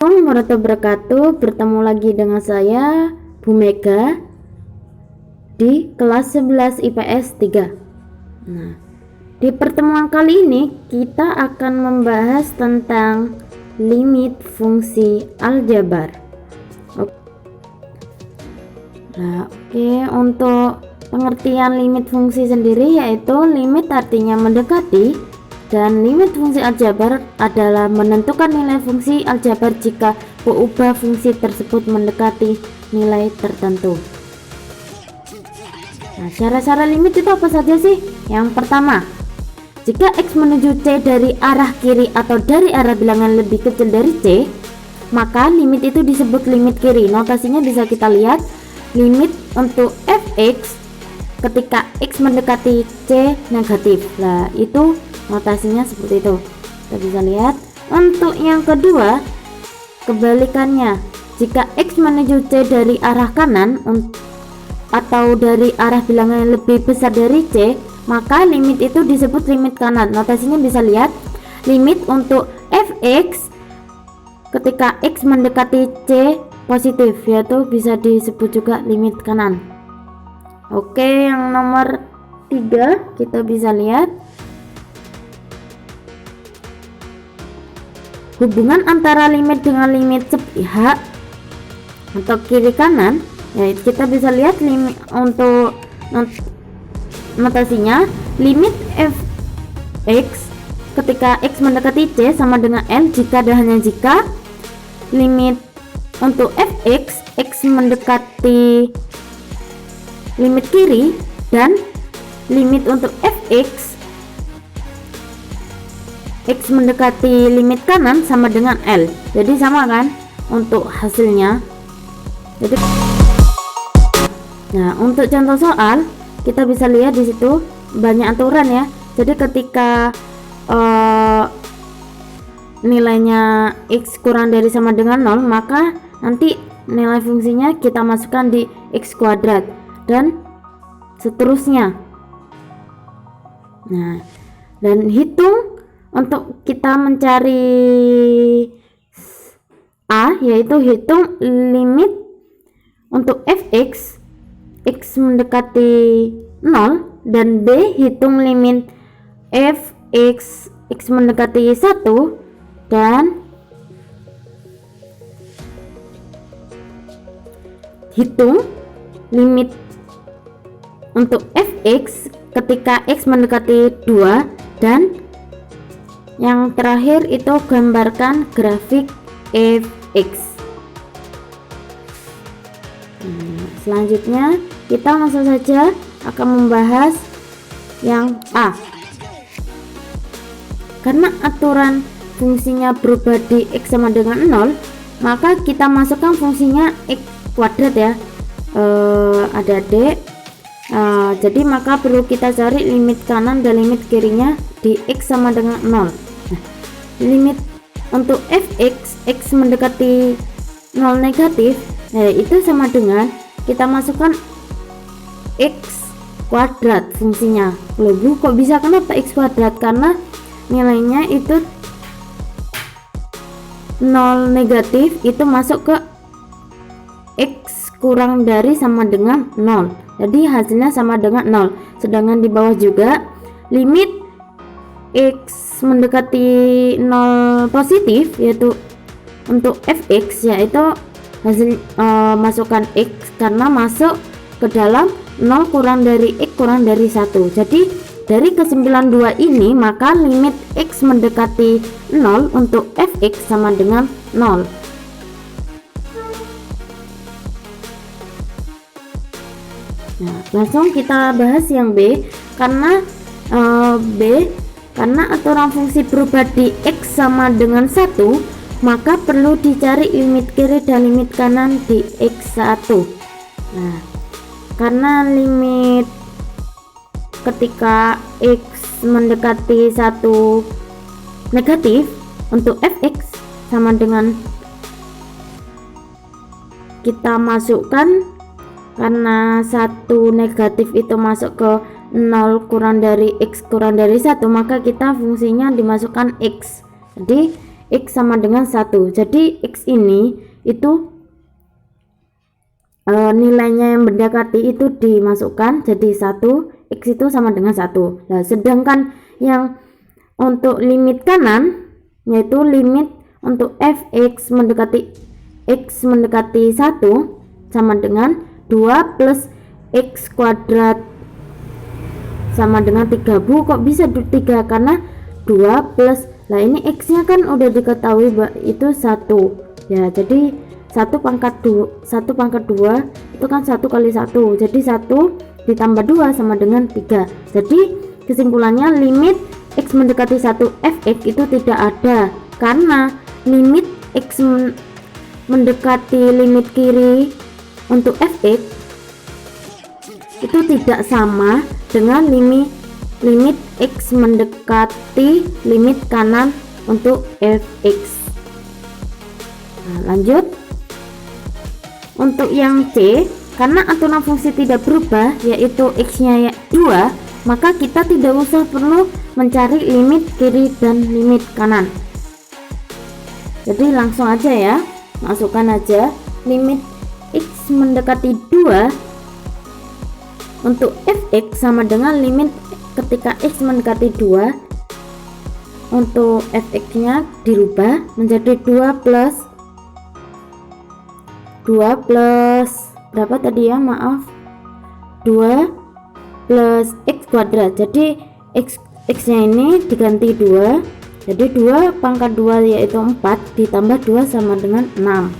Assalamualaikum warahmatullahi wabarakatuh. Bertemu lagi dengan saya Bu Mega di kelas 11 IPS 3. Nah, di pertemuan kali ini kita akan membahas tentang limit fungsi aljabar. Oke, untuk pengertian limit fungsi sendiri yaitu limit artinya mendekati, dan limit fungsi aljabar adalah menentukan nilai fungsi aljabar jika mengubah fungsi tersebut mendekati nilai tertentu. Nah, cara-cara limit itu apa saja sih? Yang pertama, jika X menuju C dari arah kiri atau dari arah bilangan lebih kecil dari C, maka limit itu disebut limit kiri. Notasinya bisa kita lihat, limit untuk Fx ketika X mendekati C negatif. Nah, itu notasinya seperti itu. Kita bisa lihat. Untuk yang kedua, kebalikannya, jika X menuju C dari arah kanan atau dari arah bilangan yang lebih besar dari C, maka limit itu disebut limit kanan. Notasinya bisa lihat, limit untuk Fx ketika X mendekati C positif, yaitu bisa disebut juga limit kanan. Oke, yang nomor 3 kita bisa lihat hubungan antara limit dengan limit sepihak atau kiri kanan. Ya, kita bisa lihat limit untuk notasinya, limit Fx ketika X mendekati C sama dengan L jika dan hanya jika limit untuk Fx X mendekati limit kiri dan limit untuk Fx X mendekati limit kanan sama dengan L. Jadi sama kan untuk hasilnya. Jadi, nah, untuk contoh soal kita bisa lihat di situ banyak aturan ya. Jadi ketika nilainya X kurang dari sama dengan 0, maka nanti nilai fungsinya kita masukkan di X kuadrat dan seterusnya. Nah, dan hitung untuk kita mencari A, yaitu hitung limit untuk Fx X mendekati 0, dan B hitung limit Fx X mendekati 1, dan hitung limit untuk Fx ketika X mendekati 2, dan yang terakhir itu gambarkan grafik Fx. Selanjutnya kita langsung saja akan membahas yang A. Karena aturan fungsinya berubah di X sama dengan 0, maka kita masukkan fungsinya X kuadrat ya, adik-adik. Jadi maka perlu kita cari limit kanan dan limit kirinya di X sama dengan 0. Nah, limit untuk Fx X mendekati 0 negatif, nah itu sama dengan kita masukkan X kuadrat fungsinya. Loh Bu, kok bisa, kenapa X kuadrat? Karena nilainya itu 0 negatif itu masuk ke X kurang dari sama dengan 0, jadi hasilnya sama dengan 0. Sedangkan di bawah juga limit X mendekati 0 positif, yaitu untuk Fx yaitu hasil masukkan X karena masuk ke dalam 0 kurang dari X kurang dari 1. Jadi dari kesimpulan 2 ini, maka limit X mendekati 0 untuk Fx sama dengan 0. Nah, langsung kita bahas yang B. Karena karena aturan fungsi berubah di X sama dengan 1, maka perlu dicari limit kiri dan limit kanan di X1. Nah, karena limit ketika X mendekati 1 negatif untuk Fx sama dengan, kita masukkan, karena 1 negatif itu masuk ke 0 kurang dari X kurang dari 1, maka kita fungsinya dimasukkan X. Jadi X sama dengan 1. Jadi X ini itu nilainya yang mendekati itu dimasukkan jadi 1, X itu sama dengan 1. Nah, sedangkan yang untuk limit kanan yaitu limit untuk fx mendekati x mendekati 1 sama dengan 2 plus x kuadrat sama dengan 3. Bu, kok bisa 3? Karena 2 plus, nah ini x nya kan udah diketahui itu 1 ya, jadi 1 pangkat 2 itu kan 1 kali 1, jadi 1 ditambah 2 sama dengan 3. Jadi kesimpulannya limit x mendekati 1 fx itu tidak ada, karena limit x mendekati limit kiri untuk fx itu tidak sama dengan limit x mendekati limit kanan untuk fx. Nah, lanjut untuk yang C, karena aturan fungsi tidak berubah yaitu x nya 2, maka kita tidak usah perlu mencari limit kiri dan limit kanan. Jadi langsung aja ya, masukkan aja limit x mendekati 2 untuk fx sama dengan limit ketika x mendekati 2 untuk fx nya dirubah menjadi 2 plus berapa tadi ya, maaf, 2 plus x kuadrat. Jadi x nya ini diganti 2, jadi 2 pangkat 2 yaitu 4 ditambah 2 sama dengan 6.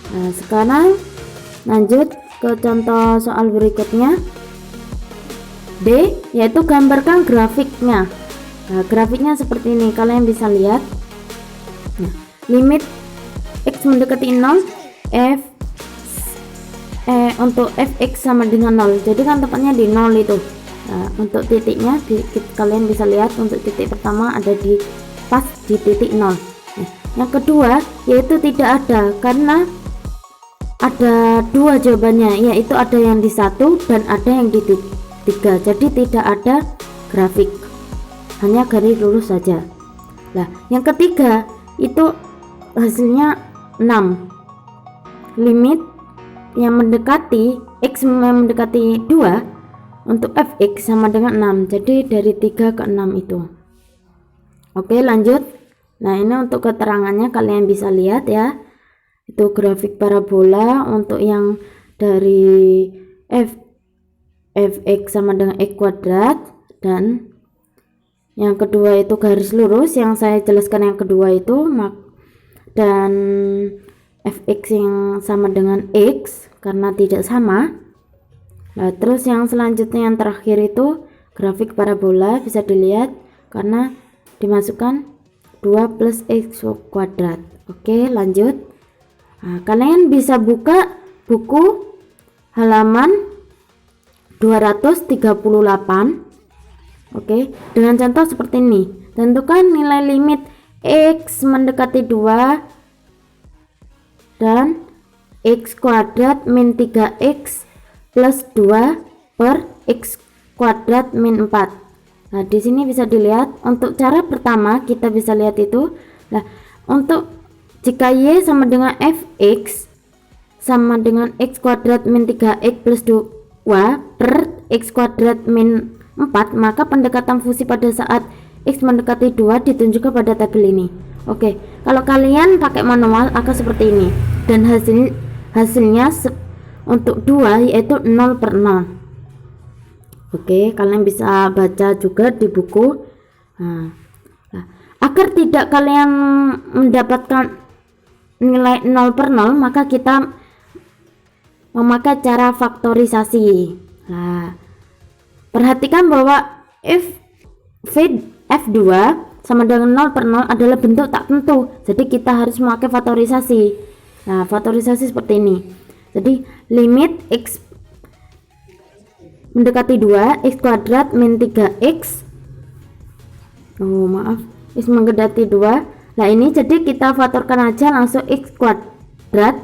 Nah, sekarang lanjut ke contoh soal berikutnya. D, yaitu gambarkan grafiknya. Nah, grafiknya seperti ini, kalian bisa lihat. Nah, limit x mendekati 0 untuk fx sama dengan 0, jadi kan tepatnya di 0 itu. Nah, untuk titiknya kalian bisa lihat untuk titik pertama ada di pas di titik 0. Nah, yang kedua yaitu tidak ada, karena ada dua jawabannya, yaitu ada yang di 1 dan ada yang di 3, jadi tidak ada grafik, hanya garis lurus saja. Nah, yang ketiga itu hasilnya 6, limit yang mendekati x yang mendekati 2 untuk fx sama dengan 6, jadi dari 3 ke 6 itu. Oke, lanjut. Nah, ini untuk keterangannya kalian bisa lihat ya, itu grafik parabola untuk yang dari fx sama dengan x kuadrat, dan yang kedua itu garis lurus yang saya jelaskan yang kedua itu, dan fx yang sama dengan x karena tidak sama. Nah, terus yang selanjutnya yang terakhir itu grafik parabola, bisa dilihat karena dimasukkan 2 plus x kuadrat. Oke, lanjut. Nah, kalian bisa buka buku halaman 238. Oke, dengan contoh seperti ini. Tentukan nilai limit x mendekati 2 dan x kuadrat min 3x plus 2 per x kuadrat min 4. Nah, di sini bisa dilihat untuk cara pertama kita bisa lihat itu. Nah, untuk jika y sama dengan fx sama dengan x kuadrat min 3x plus 2 per x kuadrat min 4, maka pendekatan fungsi pada saat x mendekati 2 ditunjukkan pada tabel ini. Oke, kalau kalian pakai manual akan seperti ini, dan hasilnya untuk 2 yaitu 0 per 0. Oke, kalian bisa baca juga di buku. Nah, agar tidak kalian mendapatkan nilai 0 per 0, maka kita memakai cara faktorisasi. Nah, perhatikan bahwa f2 sama dengan 0 per 0 adalah bentuk tak tentu, jadi kita harus memakai faktorisasi. Nah, faktorisasi seperti ini. Jadi limit x mendekati 2 x kuadrat min 3x x mendekati 2. Nah, ini jadi kita faktorkan aja langsung x kuadrat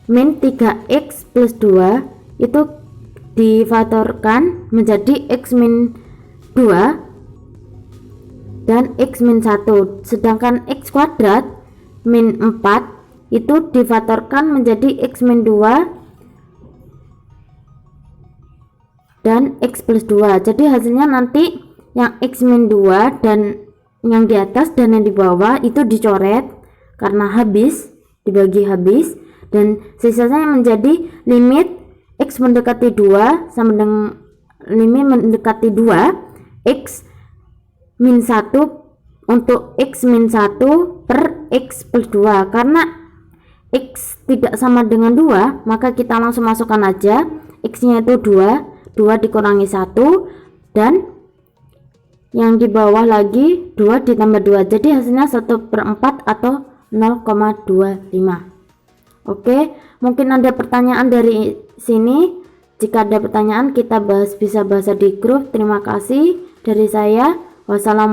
min 3x plus 2 itu difaktorkan menjadi x min 2 dan X min 1. Sedangkan X kuadrat min 4 itu difaktorkan menjadi X min 2 dan X plus 2. Jadi hasilnya nanti yang X min 2 dan yang di atas dan yang di bawah itu dicoret karena habis, dibagi habis, dan sisanya menjadi limit X mendekati 2 sama dengan limit mendekati 2 X min 1 untuk X min 1 per X plus 2. Karena X tidak sama dengan 2, maka kita langsung masukkan aja X nya itu 2 dikurangi 1, dan yang di bawah lagi 2 ditambah 2, jadi hasilnya 1/4 atau 0,25. Oke, mungkin ada pertanyaan dari sini. Jika ada pertanyaan kita bisa bahas di grup. Terima kasih dari saya. Wassalamualaikum.